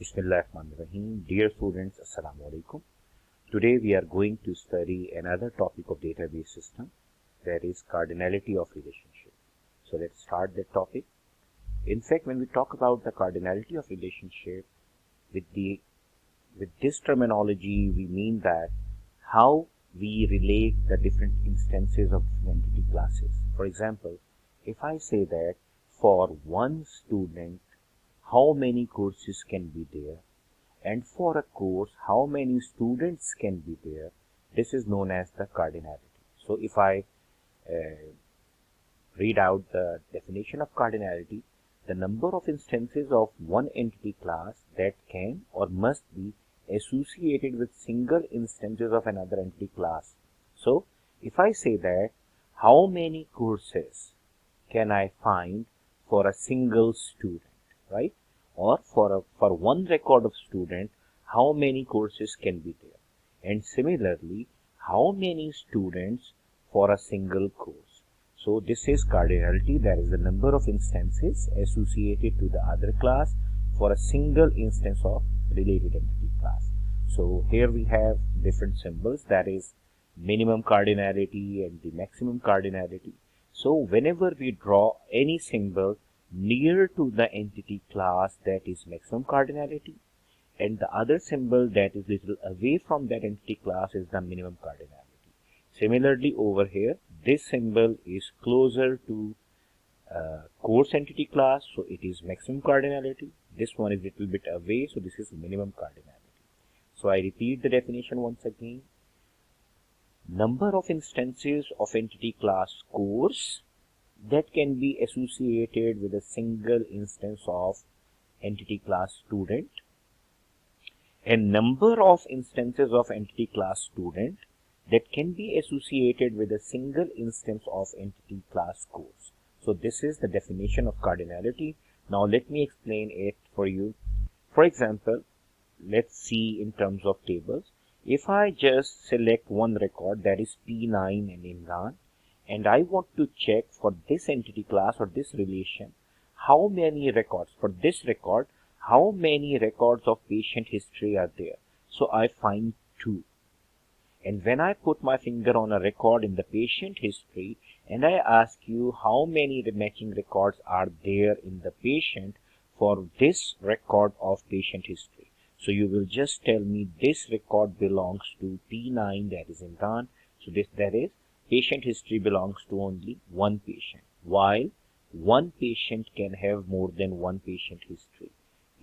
Bismillahirrahmanirrahim. Dear students, Assalamu alaikum. Today we are going to study another topic of database system, that is cardinality of relationship. So let's start that topic. In fact, when we talk about the cardinality of relationship, with this terminology, we mean that how we relate the different instances of different entity classes. For example, if I say that for one student, how many courses can be there, and for a course, how many students can be there, this is known as the cardinality. So if I read out the definition of cardinality, the number of instances of one entity class that can or must be associated with single instances of another entity class. So if I say that how many courses can I find for a single student, right? Or for one record of student, how many courses can be there? And similarly, how many students for a single course? So this is cardinality, that is the number of instances associated to the other class for a single instance of related entity class. So here we have different symbols, that is minimum cardinality and the maximum cardinality. So whenever we draw any symbol near to the entity class, that is maximum cardinality, and the other symbol that is little away from that entity class is the minimum cardinality. Similarly over here, this symbol is closer to course entity class, so it is maximum cardinality. This one is little bit away, so this is minimum cardinality. So I repeat the definition once again. Number of instances of entity class course that can be associated with a single instance of entity class student, and number of instances of entity class student that can be associated with a single instance of entity class course. So this is the definition of cardinality. Now let me explain it for you. For example, let's see in terms of tables. If I just select one record, that is P9 and Imran, and I want to check for this entity class or this relation, how many records, for this record, how many records of patient history are there? So I find 2. And when I put my finger on a record in the patient history and I ask you how many matching records are there in the patient for this record of patient history, so you will just tell me this record belongs to P9, that is Imran. So that is patient history belongs to only one patient, while one patient can have more than one patient history.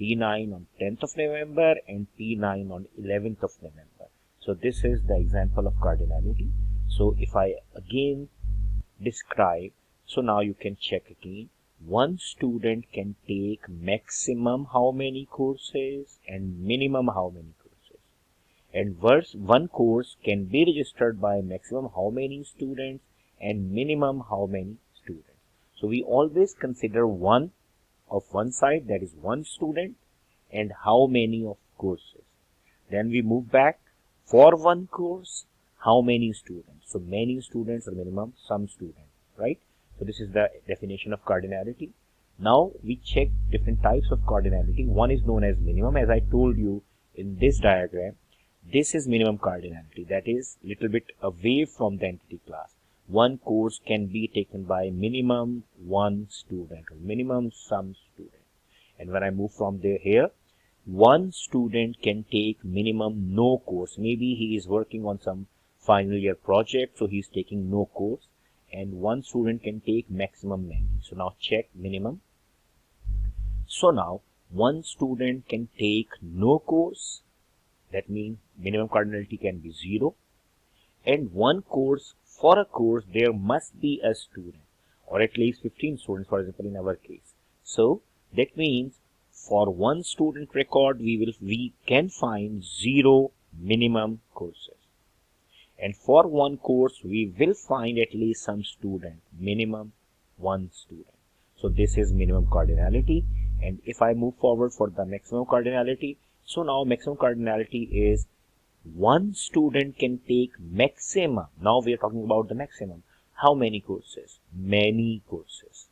P9 on 10th of November and P9 on 11th of November. So this is the example of cardinality. So if I again describe, so now you can check again. One student can take maximum how many courses and minimum how many courses. And one course can be registered by maximum how many students and minimum how many students. So we always consider one of one side, that is one student, and how many of courses. Then we move back, for one course, how many students. So many students or minimum some student, right? So this is the definition of cardinality. Now we check different types of cardinality. One is known as minimum, as I told you in this diagram. This is minimum cardinality, that is little bit away from the entity class. One course can be taken by minimum one student or minimum some student. And when I move from here, one student can take minimum no course. Maybe he is working on some final year project, so he is taking no course. And one student can take maximum many. So now check minimum. So now one student can take no course. That means minimum cardinality can be 0. And one course, for a course, there must be a student, or at least 15 students, for example, in our case. So that means for one student record, we can find 0 minimum courses. And for one course, we will find at least some student, minimum one student. So this is minimum cardinality. And if I move forward for the maximum cardinality, so now maximum cardinality is one student can take maximum. Now we are talking about the maximum. How many courses? Many courses.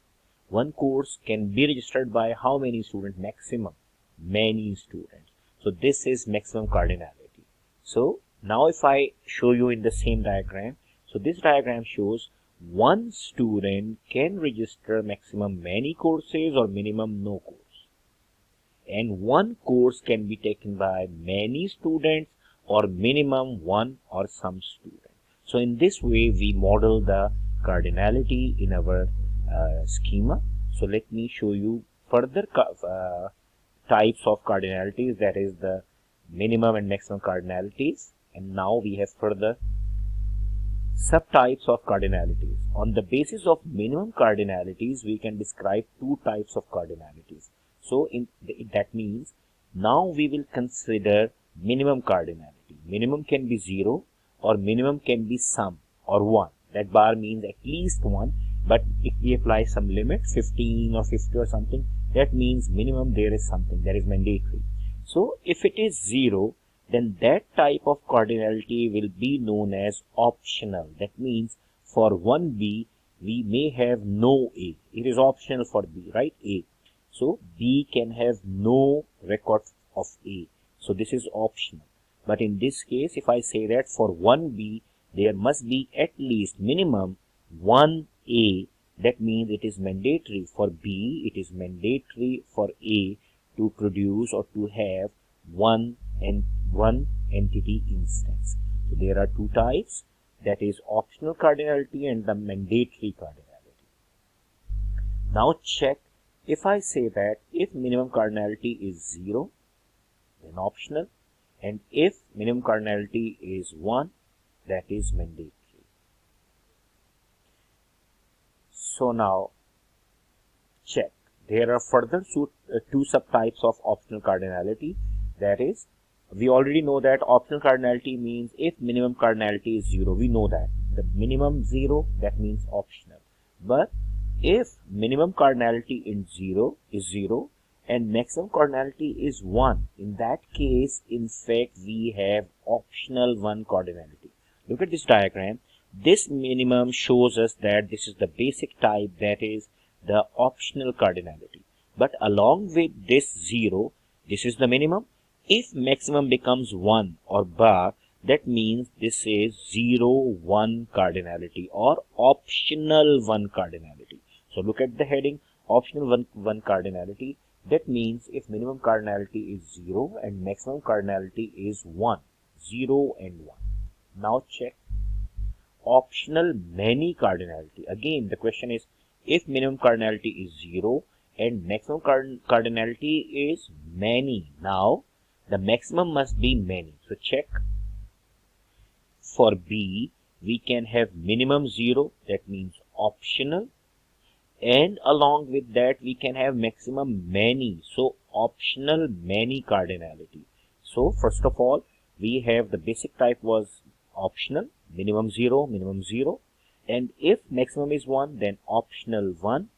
One course can be registered by how many students? Maximum. many students. So this is maximum cardinality. So now if I show you in the same diagram, so this diagram shows one student can register maximum many courses or minimum no course. And one course can be taken by many students or minimum one or some students. So in this way, we model the cardinality in our schema. So let me show you further types of cardinalities, that is the minimum and maximum cardinalities. And now we have further subtypes of cardinalities. On the basis of minimum cardinalities, we can describe two types of cardinalities. So that means now we will consider minimum cardinality. Minimum can be 0 or minimum can be some or 1. That bar means at least 1, but if we apply some limit 15 or 50 or something, that means minimum there is something that is mandatory. So if it is 0, then that type of cardinality will be known as optional. That means for 1B, we may have no A. It is optional for B, right? A. So B can have no record of A. So this is optional. But in this case, if I say that for 1B, there must be at least minimum 1 A, that means it is mandatory. For B, it is mandatory for A to produce or to have one entity instance. So there are two types, that is optional cardinality and the mandatory cardinality. Now check, if I say that if minimum cardinality is 0, then optional, and if minimum cardinality is 1, that is mandatory. So now check, there are further two subtypes of optional cardinality. That is, we already know that optional cardinality means if minimum cardinality is 0, we know that the minimum 0, that means optional. But if minimum cardinality in 0 is 0 and maximum cardinality is 1, in that case, in fact, we have optional 1 cardinality. Look at this diagram. This minimum shows us that this is the basic type, that is the optional cardinality. But along with this 0, this is the minimum. If maximum becomes 1 or bar, that means this is 0, 1 cardinality or optional 1 cardinality. So look at the heading, optional 1 cardinality. That means if minimum cardinality is 0 and maximum cardinality is 1, 0 and 1. Now check optional many cardinality. Again, the question is, if minimum cardinality is 0 and maximum cardinality is many, now the maximum must be many. So check, for B, we can have minimum 0, that means optional, and along with that we can have maximum many, so optional many cardinality. So first of all, we have the basic type was optional, minimum 0, and if maximum is 1, then optional 1,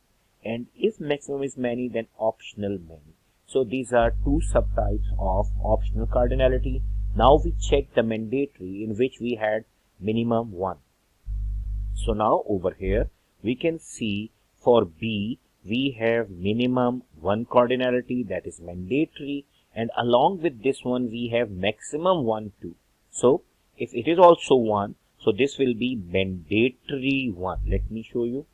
and if maximum is many, then optional many. So these are two subtypes of optional cardinality. Now we check the mandatory, in which we had minimum 1. So now over here we can see for B we have minimum 1 cardinality, that is mandatory, and along with this one we have maximum 1 too. So if it is also 1, so this will be mandatory 1. Let me show you.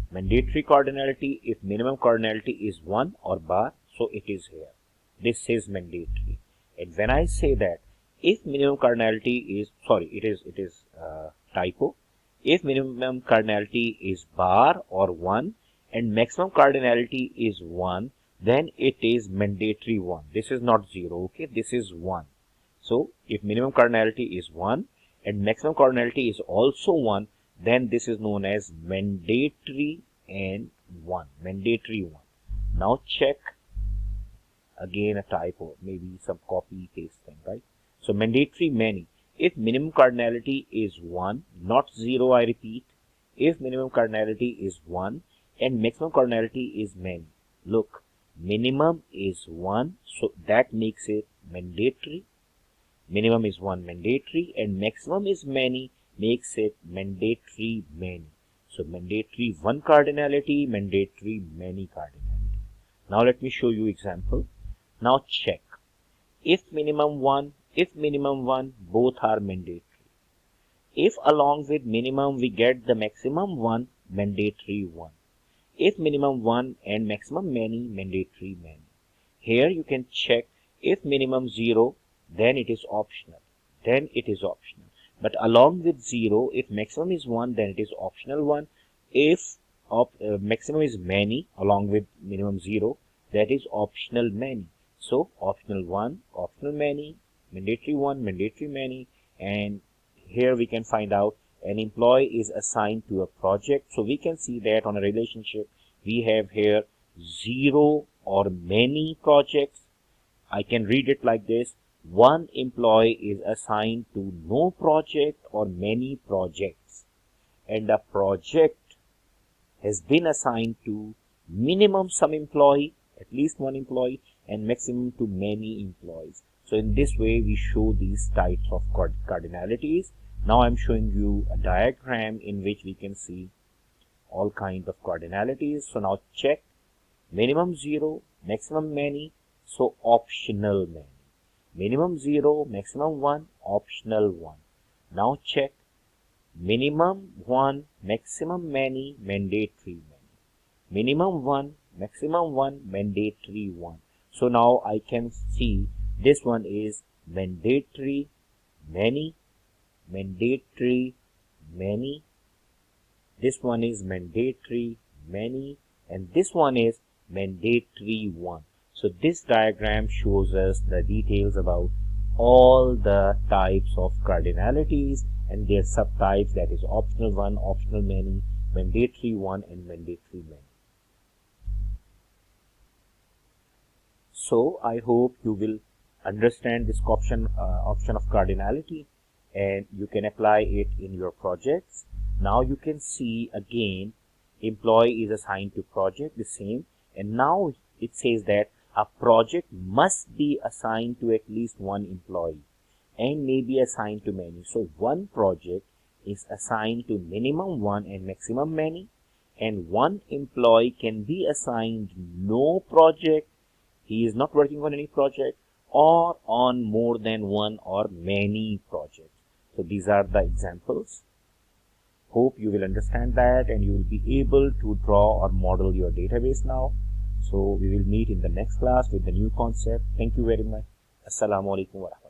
Mandatory cardinality, if minimum cardinality is 1 or bar, so it is here. This is mandatory. And when I say that if minimum cardinality is, it is typo. If minimum cardinality is bar or 1 and maximum cardinality is 1, then it is mandatory 1. This is not 0, okay? This is 1. So if minimum cardinality is 1 and maximum cardinality is also 1, then this is known as mandatory and 1. Mandatory 1. Now check, again a typo, maybe some copy paste thing, right? So mandatory many. If minimum cardinality is 1, not 0, I repeat. If minimum cardinality is 1 and maximum cardinality is many. Look, minimum is 1, so that makes it mandatory. Minimum is 1 mandatory and maximum is many, makes it mandatory many. So mandatory 1 cardinality, mandatory many cardinality. Now let me show you example. Now check. If minimum 1, both are mandatory. If along with minimum we get the maximum 1, mandatory 1. If minimum 1 and maximum many, mandatory many. Here you can check if minimum 0, then it is optional. But along with 0, if maximum is 1, then it is optional 1. If maximum is many along with minimum 0, that is optional many. So optional 1, optional many, mandatory 1, mandatory many, and here we can find out an employee is assigned to a project. So we can see that on a relationship we have here 0 or many projects. I can read it like this: one employee is assigned to no project or many projects, and a project has been assigned to minimum some employee, at least one employee, and maximum to many employees. So in this way we show these types of cardinalities. Now I'm showing you a diagram in which we can see all kinds of cardinalities. So now check. Minimum 0, maximum many, so optional many. Minimum 0, maximum 1, optional 1. Now check. Minimum 1, maximum many, mandatory many. Minimum 1, maximum 1, mandatory 1. So now I can see this one is mandatory many, mandatory many. This one is mandatory many, and this one is mandatory 1. So this diagram shows us the details about all the types of cardinalities and their subtypes, that is optional 1, optional many, mandatory 1, and mandatory many. So I hope you will understand this option of cardinality, and you can apply it in your projects. Now you can see again, employee is assigned to project, the same, and now it says that a project must be assigned to at least one employee and may be assigned to many. So one project is assigned to minimum 1 and maximum many, and one employee can be assigned no project, he is not working on any project, or on more than one or many projects. So these are the examples. Hope you will understand that and you will be able to draw or model your database now. So we will meet in the next class with the new concept. Thank you very much. Assalamu alaikum wa rahmatullahi.